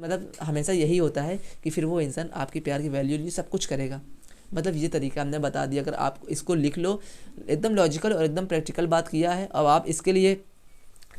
मतलब हमेशा यही होता है कि फिर वो इंसान आपकी प्यार की वैल्यू लिए सब कुछ करेगा। मतलब ये तरीका हमने बता दिया, अगर आप इसको लिख लो, एकदम लॉजिकल और एकदम प्रैक्टिकल बात किया है। अब आप इसके लिए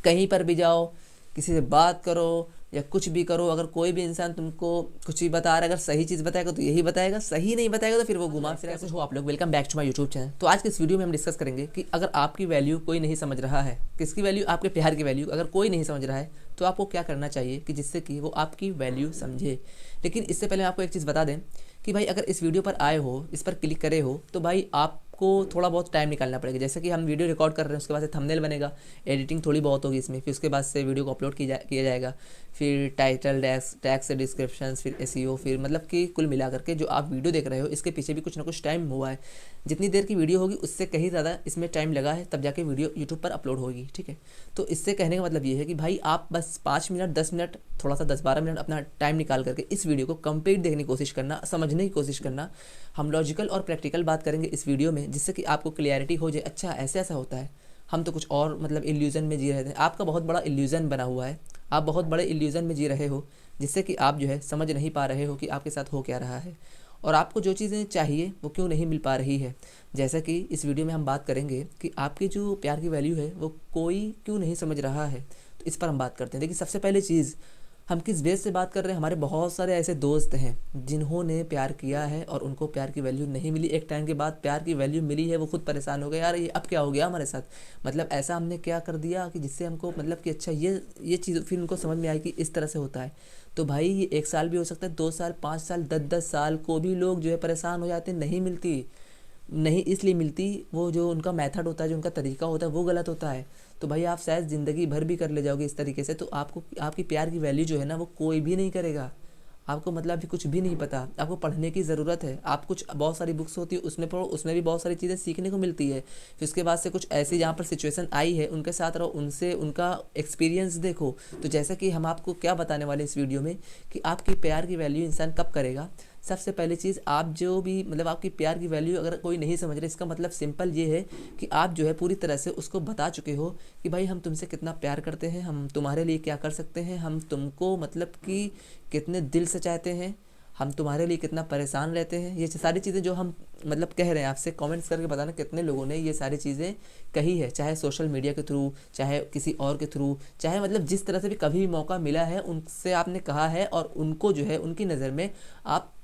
कहीं पर भी जाओ, किसी से बात करो या कुछ भी करो, अगर कोई भी इंसान तुमको कुछ भी बता रहा है, अगर सही चीज़ बताएगा तो यही बताएगा, सही नहीं बताएगा तो फिर वो घुमा फिरा। कैसे हो आप लोग, welcome back to my YouTube channel. तो आज के इस वीडियो में हम डिस्कस करेंगे कि अगर आपकी वैल्यू कोई नहीं समझ रहा है, किसकी वैल्यू, आपके प्यार की वैल्यू अगर कोई नहीं समझ रहा है तो आपको क्या करना चाहिए कि जिससे कि वो आपकी वैल्यू समझे। लेकिन इससे पहले आपको एक चीज़ बता दें कि भाई अगर इस वीडियो पर आए हो, इस पर क्लिक करे हो, तो भाई आपको थोड़ा बहुत टाइम निकालना पड़ेगा। जैसे कि हम वीडियो रिकॉर्ड कर रहे हैं, उसके बाद से थंबनेल बनेगा, एडिटिंग थोड़ी बहुत होगी इसमें, फिर उसके बाद से वीडियो को अपलोड किया जाएगा, फिर टाइटल, टैक्स, डिस्क्रिप्शन, फिर एसईओ, फिर मतलब कि कुल मिला करके जो आप वीडियो देख रहे हो इसके पीछे भी कुछ ना कुछ टाइम हुआ है। जितनी देर की वीडियो होगी उससे कहीं ज़्यादा इसमें टाइम लगा है, तब जाके वीडियो यूट्यूब पर अपलोड होगी। ठीक है, तो इससे कहने का मतलब ये है कि भाई आप बस 5 मिनट, 10 मिनट, थोड़ा सा 10-12 मिनट अपना टाइम निकाल करके इस वीडियो को कंप्लीट देखने की कोशिश करना, समझने की कोशिश करना। हम लॉजिकल और प्रैक्टिकल बात करेंगे इस वीडियो में, जिससे कि आपको क्लियरिटी हो जाए, अच्छा ऐसे ऐसा होता है, हम तो कुछ और मतलब इल्यूज़न में जी रहे थे। आपका बहुत बड़ा इल्यूज़न बना हुआ है, आप बहुत बड़े इल्यूज़न में जी रहे हो, जिससे कि आप जो है समझ नहीं पा रहे हो कि आपके साथ हो क्या रहा है और आपको जो चीज़ें चाहिए वो क्यों नहीं मिल पा रही है। जैसा कि इस वीडियो में हम बात करेंगे कि आपकी जो प्यार की वैल्यू है वो कोई क्यों नहीं समझ रहा है, तो इस पर हम बात करते हैं। देखिए, सबसे पहले चीज़, हम किस बेस से बात कर रहे हैं। हमारे बहुत सारे ऐसे दोस्त हैं जिन्होंने प्यार किया है और उनको प्यार की वैल्यू नहीं मिली। एक टाइम के बाद प्यार की वैल्यू मिली है, वो खुद परेशान हो गए, यार ये अब क्या हो गया हमारे साथ, मतलब ऐसा हमने क्या कर दिया कि जिससे हमको मतलब कि अच्छा ये चीज़ फिर उनको समझ में आई कि इस तरह से होता है। तो भाई ये 1 साल भी हो सकता है, 2 साल, 5 साल, 10-10 साल को भी लोग जो है परेशान हो जाते हैं, नहीं मिलती। नहीं इसलिए मिलती, वो जो उनका मेथड होता है, जो उनका तरीका होता है वो गलत होता है। तो भाई आप शायद ज़िंदगी भर भी कर ले जाओगे इस तरीके से, तो आपको आपकी प्यार की वैल्यू जो है ना वो कोई भी नहीं करेगा। आपको मतलब भी कुछ भी नहीं पता, आपको पढ़ने की ज़रूरत है। आप कुछ बहुत सारी बुक्स होती है उसमें पढ़ो, उसमें भी बहुत सारी चीज़ें सीखने को मिलती है। फिर उसके बाद से कुछ ऐसी जहाँ पर सिचुएशन आई है उनके साथ रहो, उनसे उनका एक्सपीरियंस देखो। तो जैसा कि हम आपको क्या बताने वाले इस वीडियो में कि आपकी प्यार की वैल्यू इंसान कब करेगा। सबसे पहली चीज़, आप जो भी मतलब आपकी प्यार की वैल्यू अगर कोई नहीं समझ रहा, इसका मतलब सिंपल ये है कि आप जो है पूरी तरह से उसको बता चुके हो कि भाई हम तुमसे कितना प्यार करते हैं, हम तुम्हारे लिए क्या कर सकते हैं, हम तुमको मतलब कि कितने दिल से चाहते हैं, हम तुम्हारे लिए कितना परेशान रहते हैं। ये सारी चीज़ें जो हम मतलब कह रहे हैं, आपसे कमेंट्स करके बताना कितने लोगों ने ये सारी चीज़ें कही है, चाहे सोशल मीडिया के थ्रू, चाहे किसी और के थ्रू, चाहे मतलब जिस तरह से भी कभी भी मौका मिला है उनसे आपने कहा है, और उनको जो है उनकी नज़र में आप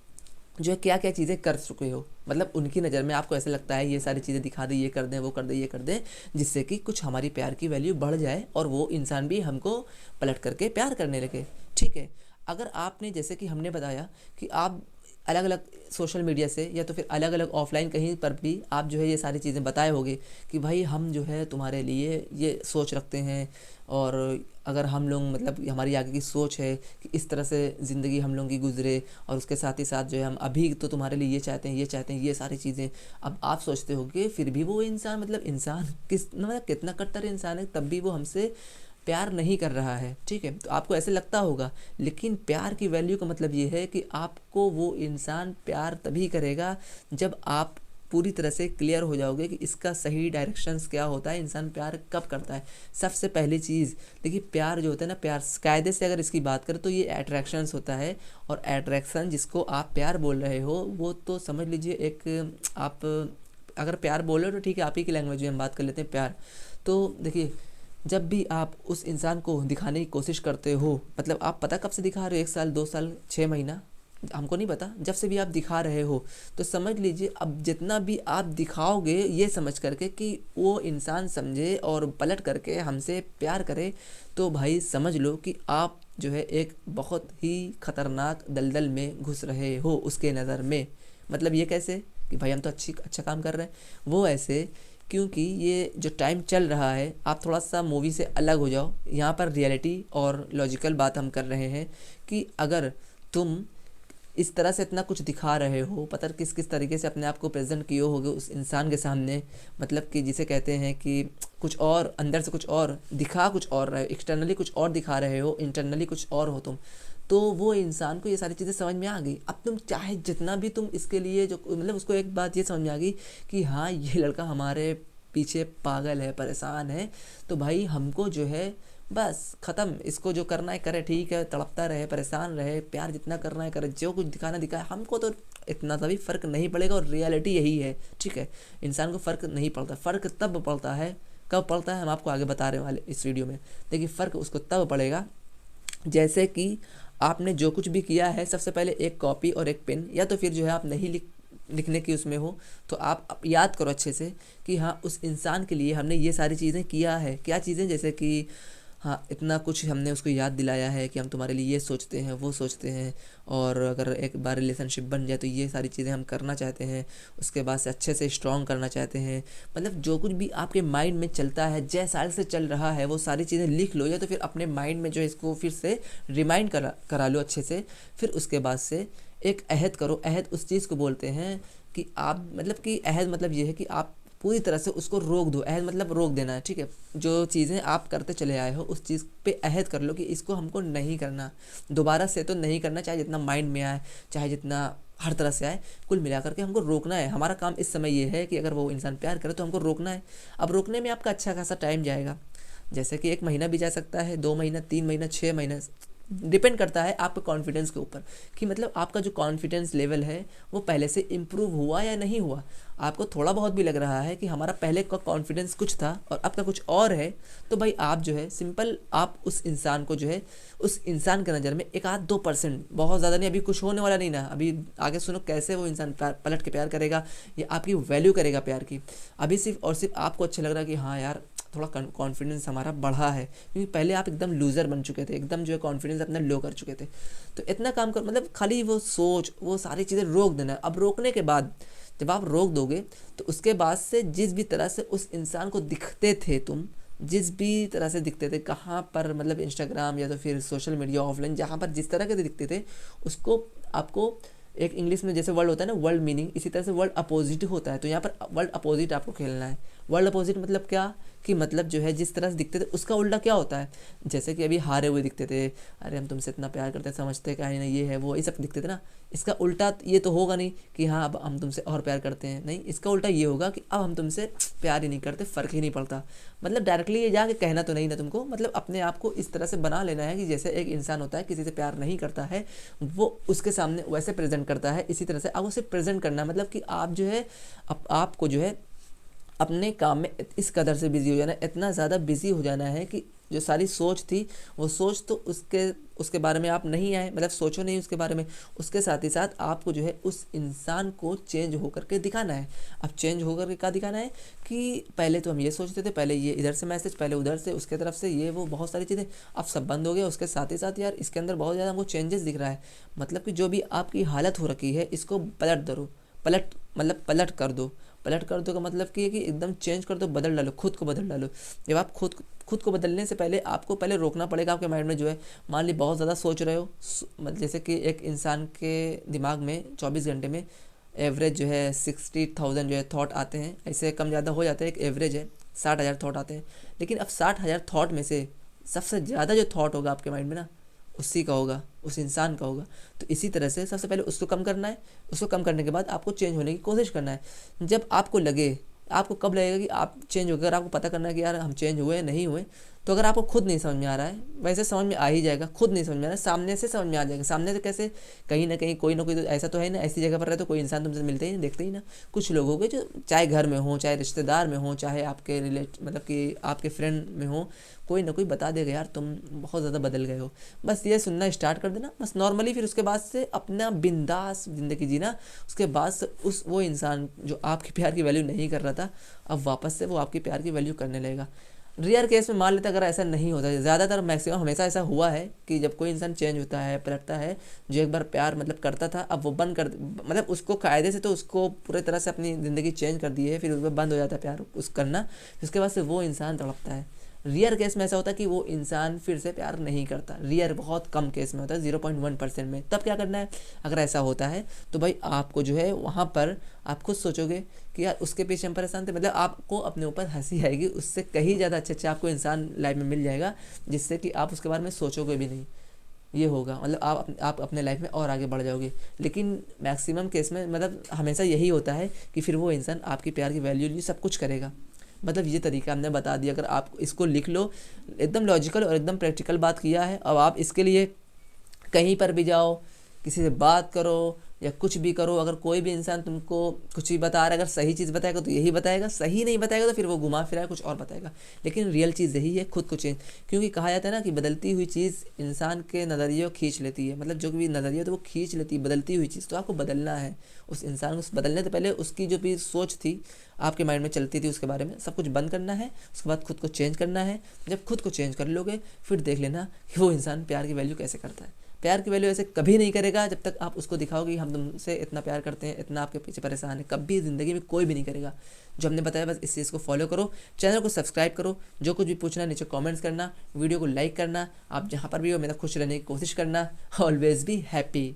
जो है क्या क्या चीज़ें कर चुके हो। मतलब उनकी नज़र में आपको ऐसा लगता है ये सारी चीज़ें दिखा दें, ये कर दें, वो कर दें, ये कर दें, जिससे कि कुछ हमारी प्यार की वैल्यू बढ़ जाए और वो इंसान भी हमको पलट करके प्यार करने लगे। ठीक है, अगर आपने जैसे कि हमने बताया कि आप अलग अलग सोशल मीडिया से या तो फिर अलग अलग ऑफलाइन कहीं पर भी आप जो है ये सारी चीज़ें बताए होगे कि भाई हम जो है तुम्हारे लिए ये सोच रखते हैं, और अगर हम लोग मतलब हमारी आगे की सोच है कि इस तरह से ज़िंदगी हम लोगों की गुजरे, और उसके साथ ही साथ जो है हम अभी तो तुम्हारे लिए ये चाहते हैं, ये चाहते हैं, ये सारी चीज़ें। अब आप सोचते हो कि फिर भी वो इंसान मतलब इंसान किस मतलब कितना कट्टर इंसान है, तब भी वो हमसे प्यार नहीं कर रहा है। ठीक है, तो आपको ऐसे लगता होगा, लेकिन प्यार की वैल्यू का मतलब ये है कि आपको वो इंसान प्यार तभी करेगा जब आप पूरी तरह से क्लियर हो जाओगे कि इसका सही डायरेक्शंस क्या होता है, इंसान प्यार कब करता है। सबसे पहली चीज़ देखिए, प्यार जो होता है ना, प्यार कायदे से अगर इसकी बात करें तो ये अट्रैक्शंस होता है, और अट्रैक्शन जिसको आप प्यार बोल रहे हो वो तो समझ लीजिए एक, आप अगर प्यार बोल रहे हो तो ठीक है, आप ही की लैंग्वेज में हम बात कर लेते हैं प्यार। तो देखिए, जब भी आप उस इंसान को दिखाने की कोशिश करते हो, मतलब आप पता कब से दिखा रहे हो, 1 साल, 2 साल, 6 महीना, हमको नहीं पता, जब से भी आप दिखा रहे हो, तो समझ लीजिए अब जितना भी आप दिखाओगे ये समझ करके कि वो इंसान समझे और पलट करके हमसे प्यार करे, तो भाई समझ लो कि आप जो है एक बहुत ही खतरनाक दलदल में घुस रहे हो उसके नज़र में। मतलब ये कैसे कि भाई हम तो अच्छा काम कर रहे हैं, वो ऐसे क्योंकि ये जो टाइम चल रहा है, आप थोड़ा सा मूवी से अलग हो जाओ। यहाँ पर रियलिटी और लॉजिकल बात हम कर रहे हैं कि अगर तुम इस तरह से इतना कुछ दिखा रहे हो, पता किस किस तरीके से अपने आप को प्रेजेंट किए होगे उस इंसान के सामने, मतलब कि जिसे कहते हैं कि कुछ और अंदर से कुछ और दिखा, कुछ और रहे हो, एक्सटर्नली कुछ और दिखा रहे हो, इंटरनली कुछ और हो तुम, तो वो इंसान को ये सारी चीज़ें समझ में आ गई। अब तुम चाहे जितना भी तुम इसके लिए जो मतलब उसको एक बात ये समझ में आ गई कि हाँ ये लड़का हमारे पीछे पागल है, परेशान है, तो भाई हमको जो है बस ख़त्म। इसको जो करना है करे, ठीक है, तड़पता रहे, परेशान रहे, प्यार जितना करना है करे, जो कुछ दिखाना दिखाए, हमको तो इतना तभी फ़र्क नहीं पड़ेगा। और रियलिटी यही है, ठीक है। इंसान को फ़र्क नहीं पड़ता, फ़र्क तब पड़ता है, कब पड़ता है हम आपको आगे बता रहे वाले इस वीडियो में। देखिए फ़र्क उसको तब पड़ेगा जैसे कि आपने जो कुछ भी किया है, सबसे पहले एक कॉपी और एक पेन, या तो फिर जो है आप नहीं लिखने की उसमें हो, तो आप याद करो अच्छे से कि हाँ उस इंसान के लिए हमने ये सारी चीज़ें किया है। क्या चीज़ें? जैसे कि हाँ इतना कुछ हमने उसको याद दिलाया है कि हम तुम्हारे लिए ये सोचते हैं, वो सोचते हैं, और अगर एक बार रिलेशनशिप बन जाए तो ये सारी चीज़ें हम करना चाहते हैं, उसके बाद से अच्छे से स्ट्रॉन्ग करना चाहते हैं। मतलब जो कुछ भी आपके माइंड में चलता है, जय साल से चल रहा है, वो सारी चीज़ें लिख लो, या तो फिर अपने माइंड में जो है इसको फिर से रिमाइंड करा लो अच्छे से। फिर उसके बाद से एक अहद करो। अहद उस चीज़ को बोलते हैं कि आप मतलब कि अहद मतलब ये है कि आप पूरी तरह से उसको रोक दो। अहद मतलब रोक देना है, ठीक है। जो चीज़ें आप करते चले आए हो उस चीज़ पे अहद कर लो कि इसको हमको नहीं करना, दोबारा से तो नहीं करना, चाहे जितना माइंड में आए, चाहे जितना हर तरह से आए, कुल मिलाकर के हमको रोकना है। हमारा काम इस समय ये है कि अगर वो इंसान प्यार करे तो हमको रोकना है। अब रोकने में आपका अच्छा खासा टाइम जाएगा, जैसे कि 1 महीना भी जा सकता है, 2 महीना, 3 महीना, 6 महीना, डिपेंड करता है आपके कॉन्फिडेंस के ऊपर कि मतलब आपका जो कॉन्फिडेंस लेवल है वो पहले से इम्प्रूव हुआ या नहीं हुआ। आपको थोड़ा बहुत भी लग रहा है कि हमारा पहले का कॉन्फिडेंस कुछ था और अब का कुछ और है, तो भाई आप जो है सिंपल आप उस इंसान को जो है, उस इंसान के नज़र में 1-2%, बहुत ज़्यादा नहीं, अभी कुछ होने वाला नहीं ना, अभी आगे सुनो कैसे वो इंसान पलट के प्यार करेगा या आपकी वैल्यू करेगा प्यार की। अभी सिर्फ और सिर्फ आपको अच्छा लग रहा है कि हाँ यार थोड़ा कॉन्फिडेंस हमारा बढ़ा है, क्योंकि पहले आप एकदम लूज़र बन चुके थे, एकदम जो है कॉन्फिडेंस अपना लो कर चुके थे। तो इतना काम कर, मतलब खाली वो सोच, वो सारी चीज़ें रोक देना। अब रोकने के बाद जब आप रोक दोगे तो उसके बाद से जिस भी तरह से उस इंसान को दिखते थे तुम, जिस भी तरह से दिखते थे, कहाँ पर मतलब इंस्टाग्राम या तो फिर सोशल मीडिया ऑफलाइन, जहाँ पर जिस तरह के दिखते थे, उसको आपको एक इंग्लिश में जैसे वर्ड होता है ना वर्ड मीनिंग, इसी तरह से वर्ड अपोजिट होता है। तो यहाँ पर वर्ड अपोजिट आपको खेलना है। वर्ड अपोजिट मतलब क्या कि मतलब जो है जिस तरह से दिखते थे उसका उल्टा क्या होता है। जैसे कि अभी हारे हुए दिखते थे, अरे हम तुमसे इतना प्यार करते हैं, समझते क्या नहीं, ये है वो, ये सब दिखते थे ना। इसका उल्टा ये तो होगा नहीं कि हाँ अब हम तुमसे और प्यार करते हैं, नहीं, इसका उल्टा ये होगा कि अब हम तुमसे प्यार ही नहीं करते, फ़र्क ही नहीं पड़ता। मतलब डायरेक्टली ये जाके कहना तो नहीं ना तुमको, मतलब अपने आप को इस तरह से बना लेना है कि जैसे एक इंसान होता है किसी से प्यार नहीं करता है, वो उसके सामने वैसे प्रेजेंट करता है, इसी तरह से आप उसे प्रेजेंट करना है। मतलब कि आप जो है आपको जो है अपने काम में इस कदर से बिज़ी हो जाना, इतना ज़्यादा बिज़ी हो जाना है कि जो सारी सोच थी वो सोच तो उसके बारे में आप नहीं आए, मतलब सोचो नहीं उसके बारे में। उसके साथ ही साथ आपको जो है उस इंसान को चेंज होकर के दिखाना है। अब चेंज होकर के क्या दिखाना है कि पहले तो हम ये सोचते थे, पहले ये इधर से मैसेज, पहले उधर से, उसके तरफ से ये वो बहुत सारी चीज़ें, अब सब बंद हो गया। उसके साथ ही साथ यार इसके अंदर बहुत ज़्यादा हमको चेंजेस दिख रहा है। मतलब कि जो भी आपकी हालत हो रखी है इसको पलट दो, पलट कर दो। पलट कर दो का मतलब कि एकदम चेंज कर दो, बदल डालो, खुद को बदल डालो। जब आप खुद को बदलने से पहले आपको पहले रोकना पड़ेगा आपके माइंड में जो है, मान ली बहुत ज़्यादा सोच रहे हो, मतलब जैसे कि एक इंसान के दिमाग में 24 घंटे में एवरेज जो है 60,000 जो है थॉट आते हैं, ऐसे कम ज़्यादा हो जाते हैं, एक एवरेज है 60,000 थॉट आते हैं। लेकिन अब 60,000 थॉट में से सबसे ज़्यादा जो थॉट होगा आपके माइंड में ना, उसी का होगा, उस इंसान का होगा। तो इसी तरह से सबसे पहले उसको कम करना है, उसको कम करने के बाद आपको चेंज होने की कोशिश करना है। जब आपको लगे, आपको कब लगेगा कि आप चेंज हो गए, अगर आपको पता करना है कि यार हम चेंज हुए नहीं हुए, तो अगर आपको खुद नहीं समझ में आ रहा है, वैसे समझ में आ ही जाएगा। खुद नहीं समझ में आ रहा है, सामने से समझ में आ जाएगा। सामने से कैसे? कहीं ना कहीं कोई ना कोई तो ऐसा तो है ना, ऐसी जगह पर रहे तो कोई इंसान तुमसे मिलते ही नहीं, देखते ही ना। कुछ लोग हो गए जो चाहे घर में हो, चाहे रिश्तेदार में हो, चाहे आपके मतलब कि आपके फ्रेंड में हो, कोई ना कोई बता देगा यार तुम बहुत ज़्यादा बदल गए हो। बस ये सुनना स्टार्ट कर देना बस नॉर्मली, फिर उसके बाद से अपना बिंदास ज़िंदगी जीना। उसके बाद से वो इंसान जो आपके प्यार की वैल्यू नहीं कर रहा था, अब वापस से वो आपके प्यार की वैल्यू करने लगेगा। रेयर केस में मान लेते अगर ऐसा नहीं होता है, ज़्यादातर मैक्सिमम हमेशा ऐसा हुआ है कि जब कोई इंसान चेंज होता है, पलटता है, जो एक बार प्यार मतलब करता था अब वो बंद कर, मतलब उसको कायदे से तो उसको पूरी तरह से अपनी ज़िंदगी चेंज कर दी है, फिर उसमें बंद हो जाता है प्यार उस करना, उसके बाद से वो इंसान तड़पता है। रियर केस में ऐसा होता है कि वो इंसान फिर से प्यार नहीं करता, रियर बहुत कम केस में होता है, 0.1% में। तब क्या करना है अगर ऐसा होता है तो भाई आपको जो है वहाँ पर आप खुद सोचोगे कि यार उसके पीछे हम परेशान थे, मतलब आपको अपने ऊपर हंसी आएगी, उससे कहीं ज़्यादा अच्छे आपको इंसान लाइफ में मिल जाएगा जिससे कि आप उसके बारे में सोचोगे भी नहीं। ये होगा, मतलब आप अपने लाइफ में और आगे बढ़ जाओगे। लेकिन मैक्सिमम केस में मतलब हमेशा यही होता है कि फिर वो इंसान आपकी प्यार की वैल्यू लिए सब कुछ करेगा। मतलब ये तरीका हमने बता दिया, अगर आप इसको लिख लो, एकदम लॉजिकल और एकदम प्रैक्टिकल बात किया है। अब आप इसके लिए कहीं पर भी जाओ, किसी से बात करो या कुछ भी करो, अगर कोई भी इंसान तुमको कुछ भी बता रहा है, अगर सही चीज़ बताएगा तो यही बताएगा, सही नहीं बताएगा तो फिर वो घुमा फिरा कुछ और बताएगा। लेकिन रियल चीज़ यही है, खुद को चेंज, क्योंकि कहा जाता है ना कि बदलती हुई चीज़ इंसान के नज़रिए को खींच लेती है। मतलब जो भी नज़रिया तो वो खींच लेती है, बदलती हुई चीज़। तो आपको बदलना है उस इंसान को, बदलने से पहले उसकी जो भी सोच थी आपके माइंड में चलती थी उसके बारे में, सब कुछ बंद करना है। उसके बाद खुद को चेंज करना है। जब खुद को चेंज कर लोगे फिर देख लेना कि वो इंसान प्यार की वैल्यू कैसे करता है। प्यार की वैल्यू ऐसे कभी नहीं करेगा जब तक आप उसको दिखाओगे कि हम तुमसे इतना प्यार करते हैं, इतना आपके पीछे परेशान है। कभी ज़िंदगी में कोई भी नहीं करेगा। जो हमने बताया बस इस चीज़ को फॉलो करो, चैनल को सब्सक्राइब करो, जो कुछ भी पूछना है नीचे कमेंट्स करना, वीडियो को लाइक करना, आप जहाँ पर भी हो मेरा खुश रहने की कोशिश करना। Always be happy.